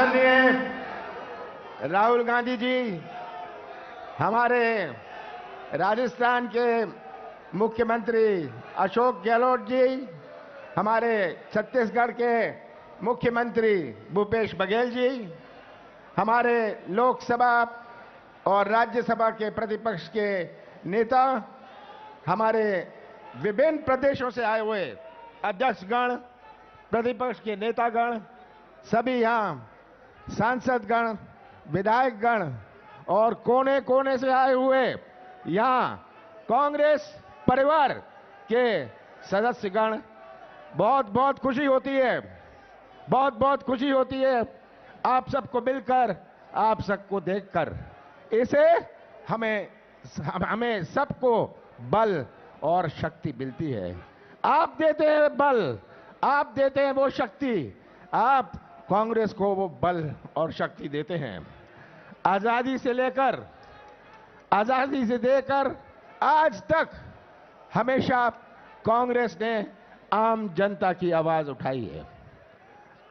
आदरणीय राहुल गांधी जी, हमारे राजस्थान के मुख्यमंत्री अशोक गहलोत जी, हमारे छत्तीसगढ़ के मुख्यमंत्री भूपेश बघेल जी, हमारे लोकसभा और राज्यसभा के प्रतिपक्ष के नेता, हमारे विभिन्न प्रदेशों से आए हुए अध्यक्षगण, प्रतिपक्ष के नेतागण, सभी यहाँ सांसदगण, विधायकगण और कोने कोने से आए हुए यहाँ कांग्रेस परिवार के सदस्यगण, बहुत बहुत खुशी होती है, बहुत बहुत खुशी होती है आप सबको मिलकर, आप सबको देखकर। इसे हमें सबको बल और शक्ति मिलती है। आप देते हैं बल, आप देते हैं वो शक्ति, आप कांग्रेस को वो बल और शक्ति देते हैं। आजादी से देकर आज तक हमेशा कांग्रेस ने आम जनता की आवाज उठाई है।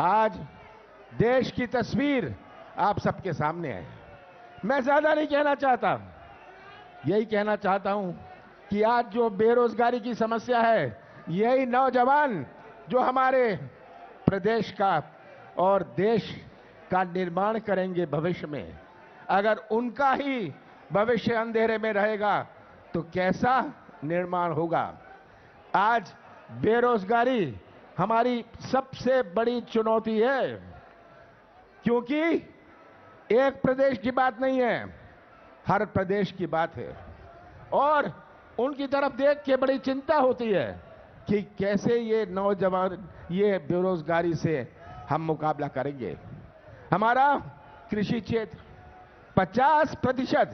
आज देश की तस्वीर आप सबके सामने है। मैं ज्यादा नहीं कहना चाहता, यही कहना चाहता हूं कि आज जो बेरोजगारी की समस्या है, यही नौजवान जो हमारे प्रदेश का और देश का निर्माण करेंगे भविष्य में, अगर उनका ही भविष्य अंधेरे में रहेगा तो कैसा निर्माण होगा। आज बेरोजगारी हमारी सबसे बड़ी चुनौती है, क्योंकि एक प्रदेश की बात नहीं है, हर प्रदेश की बात है। और उनकी तरफ देख के बड़ी चिंता होती है कि कैसे ये नौजवान ये बेरोजगारी से हम मुकाबला करेंगे। हमारा कृषि क्षेत्र 50%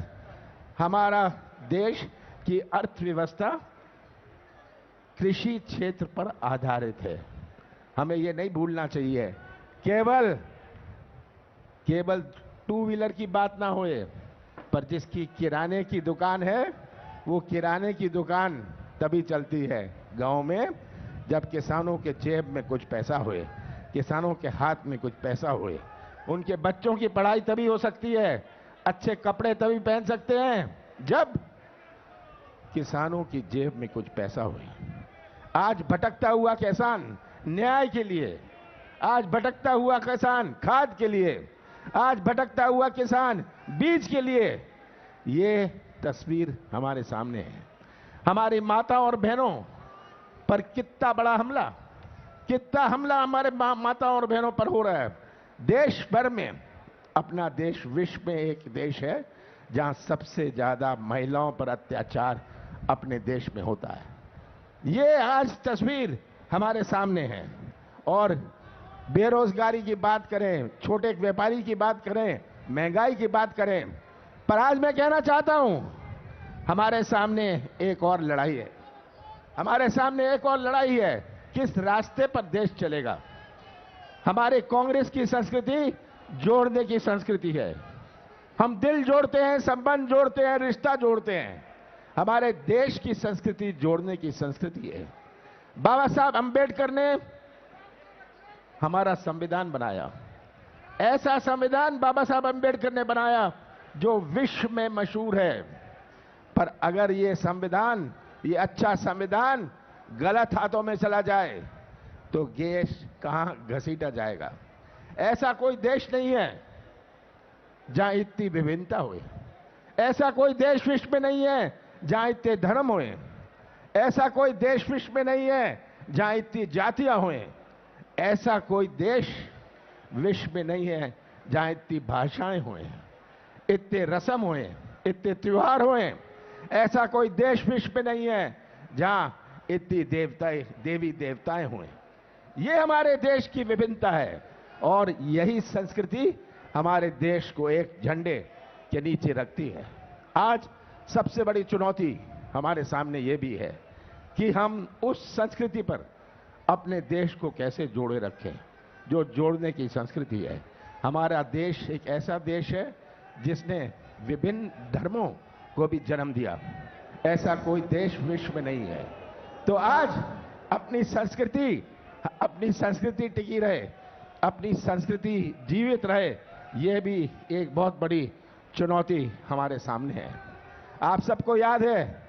हमारा देश की अर्थव्यवस्था कृषि क्षेत्र पर आधारित है। हमें ये नहीं भूलना चाहिए। केवल टू व्हीलर की बात ना होए, पर जिसकी किराने की दुकान है, वो किराने की दुकान तभी चलती है गांव में जब किसानों के जेब में कुछ पैसा होए, किसानों के हाथ में कुछ पैसा होए। उनके बच्चों की पढ़ाई तभी हो सकती है, अच्छे कपड़े तभी पहन सकते हैं जब किसानों की जेब में कुछ पैसा होए। आज भटकता हुआ किसान न्याय के लिए, आज भटकता हुआ किसान खाद के लिए, आज भटकता हुआ किसान बीज के लिए, ये तस्वीर हमारे सामने है। हमारी माता और बहनों पर कितना बड़ा हमला हमारे माता और बहनों पर हो रहा है। देश भर में, अपना देश विश्व में एक देश है जहां सबसे ज्यादा महिलाओं पर अत्याचार अपने देश में होता है। ये आज तस्वीर हमारे सामने है। और बेरोजगारी की बात करें, छोटे व्यापारी की बात करें, महंगाई की बात करें, पर आज मैं कहना चाहता हूं हमारे सामने एक और लड़ाई है। हमारे सामने एक और लड़ाई है, किस रास्ते पर देश चलेगा। हमारे कांग्रेस की संस्कृति जोड़ने की संस्कृति है। हम दिल जोड़ते हैं, संबंध जोड़ते हैं, रिश्ता जोड़ते हैं। हमारे देश की संस्कृति जोड़ने की संस्कृति है। बाबा साहब अंबेडकर ने हमारा संविधान बनाया। ऐसा संविधान बाबा साहब अंबेडकर ने बनाया जो विश्व में मशहूर है। पर अगर ये संविधान, ये अच्छा संविधान गलत हाथों में चला जाए तो देश कहां घसीटा जाएगा। ऐसा कोई देश नहीं है जहां इतनी विभिन्नता हुई। ऐसा कोई देश विश्व में नहीं है जहां इतने धर्म हुए। ऐसा कोई देश विश्व में नहीं है जहां इतनी जातियां हुए। ऐसा कोई देश विश्व में नहीं है जहां इतनी भाषाएं हुए, इतने रस्म हुए, इतने त्योहार हुए। ऐसा कोई देश विश्व में नहीं है जहां इतनी देवी देवताएं हुए। ये हमारे देश की विभिन्नता है और यही संस्कृति हमारे देश को एक झंडे के नीचे रखती है। आज सबसे बड़ी चुनौती हमारे सामने ये भी है कि हम उस संस्कृति पर अपने देश को कैसे जोड़े रखें जो जोड़ने की संस्कृति है। हमारा देश एक ऐसा देश है जिसने विभिन्न धर्मों को भी जन्म दिया। ऐसा कोई देश विश्व में नहीं है। तो आज अपनी संस्कृति टिकी रहे, अपनी संस्कृति जीवित रहे, ये भी एक बहुत बड़ी चुनौती हमारे सामने है। आप सबको याद है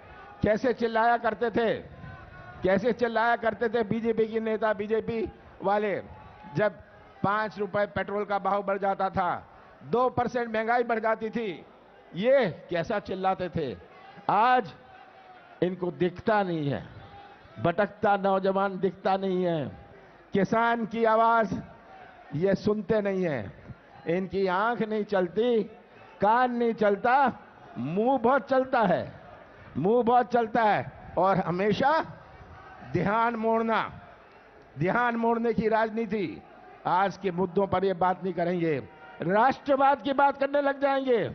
कैसे चिल्लाया करते थे बीजेपी के नेता, बीजेपी वाले, जब 5 रुपए पेट्रोल का भाव बढ़ जाता था, 2% महंगाई बढ़ जाती थी, ये कैसा चिल्लाते थे। आज इनको दिखता नहीं है, भटकता नौजवान दिखता नहीं है, किसान की आवाज ये सुनते नहीं है, इनकी आंख नहीं चलती, कान नहीं चलता, मुंह बहुत चलता है और हमेशा ध्यान मोड़ने की राजनीति। आज के मुद्दों पर ये बात नहीं करेंगे, राष्ट्रवाद की बात करने लग जाएंगे।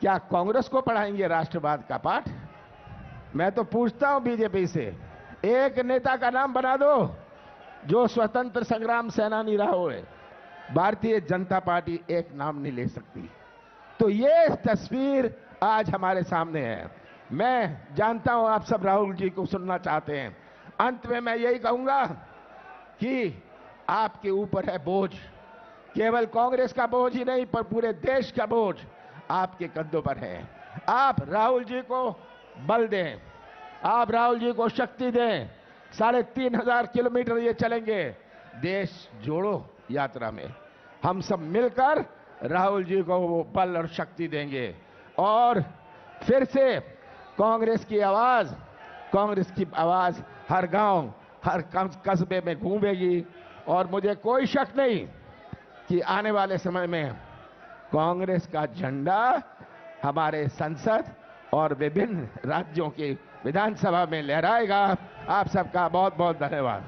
क्या कांग्रेस को पढ़ाएंगे राष्ट्रवाद का पाठ? मैं तो पूछता हूं बीजेपी से, एक नेता का नाम बना दो जो स्वतंत्र संग्राम सेनानी रहा हो। भारतीय जनता पार्टी एक नाम नहीं ले सकती। तो ये तस्वीर आज हमारे सामने है। मैं जानता हूं आप सब राहुल जी को सुनना चाहते हैं। अंत में मैं यही कहूंगा कि आपके ऊपर है बोझ, केवल कांग्रेस का बोझ ही नहीं पर पूरे देश का बोझ आपके कंधों पर है। आप राहुल जी को बल दें, आप राहुल जी को शक्ति दें। 3,500 किलोमीटर ये चलेंगे देश जोड़ो यात्रा में। हम सब मिलकर राहुल जी को वो बल और शक्ति देंगे और फिर से कांग्रेस की आवाज हर गांव, हर कस्बे में गूंजेगी। और मुझे कोई शक नहीं कि आने वाले समय में कांग्रेस का झंडा हमारे संसद और विभिन्न राज्यों की विधानसभा में लहराएगा। आप सबका बहुत बहुत धन्यवाद।